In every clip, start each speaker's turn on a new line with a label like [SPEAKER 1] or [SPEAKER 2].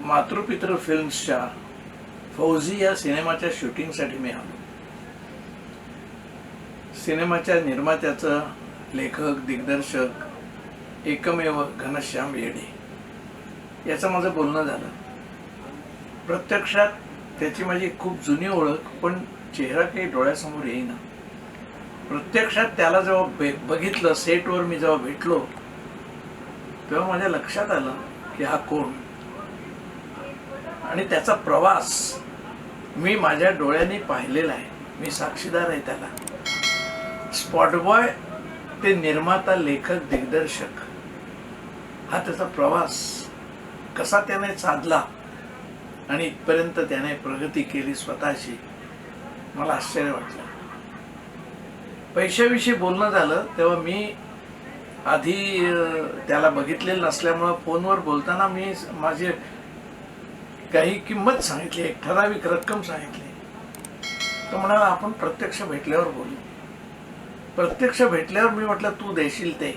[SPEAKER 1] मातृपितृ फिल्म्सच्या फौजी या सिनेमाच्या शूटिंगसाठी मी आलो. सिनेमाच्या निर्मात्याचं लेखक दिग्दर्शक एकमेव घनश्याम येडे याचं माझं बोलणं झालं. प्रत्यक्षात त्याची माझी खूप जुनी ओळख, पण चेहरा काही डोळ्यासमोर येईना. प्रत्यक्षात त्याला जेव्हा बघितलं, सेटवर मी जेव्हा भेटलो, तेव्हा माझ्या लक्षात आलं की हा कोण, आणि त्याचा प्रवास मी माझ्या डोळ्यांनी पाहिलेला आहे. मी साक्षीदार आहे त्याला. स्पॉटबॉय ते निर्माता, लेखक, दिग्दर्शक, हा त्याचा प्रवास कसा त्याने साधला आणि इथपर्यंत त्याने प्रगती केली स्वतःची, मला आश्चर्य वाटलं. पैशाविषयी बोलणं झालं तेव्हा मी आधी त्याला बघितलेलं नसल्यामुळं फोनवर बोलताना मी माझी काही किंमत सांगितली, एक ठराविक रक्कम सांगितली. तो म्हणाला आपण प्रत्यक्ष भेटल्यावर बोलू. प्रत्यक्ष भेटल्यावर मी म्हटलं तू देशील ते,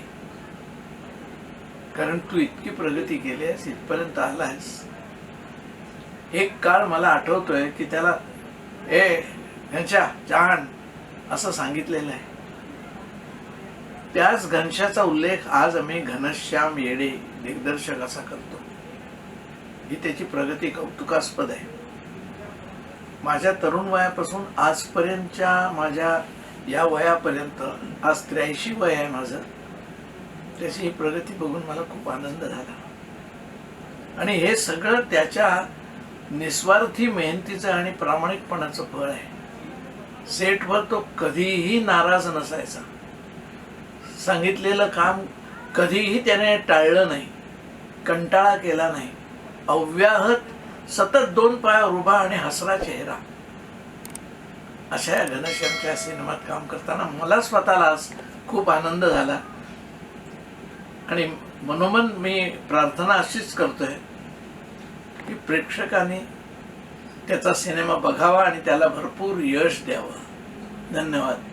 [SPEAKER 1] कारण तू इतकी प्रगती केली आहेस, इथपर्यंत आलायस. एक काळ मला आठवतोय की त्याला घनशा जाण असं सांगितलेलं आहे. त्याच घनशाचा उल्लेख आज आम्ही घनश्याम येडे दिग्दर्शक असा करतो. ही त्याची प्रगती कौतुकास्पद आहे. माझ्या तरुण वयापासून आजपर्यंतच्या माझ्या या वयापर्यंत, आज 83 वय आहे माझं, त्याची ही प्रगती बघून मला खूप आनंद झाला. आणि हे सगळं त्याच्या निस्वार्थी मेहनतीचं आणि प्रामाणिकपणाचं फळ आहे. सेटवर तो कधीही नाराज नसायचा. सांगितलेलं काम कधीही त्याने टाळलं नाही, कंटाळा केला नाही. अव्याहत सतत 2 पायावर उभा आणि हसरा चेहरा. अशा या घनश्यामच्या सिनेमात काम करताना मला स्वतःला खूप आनंद झाला. आणि मनोमन मी प्रार्थना अशीच करतोय की प्रेक्षकांनी त्याचा सिनेमा बघावा आणि त्याला भरपूर यश द्यावं. धन्यवाद.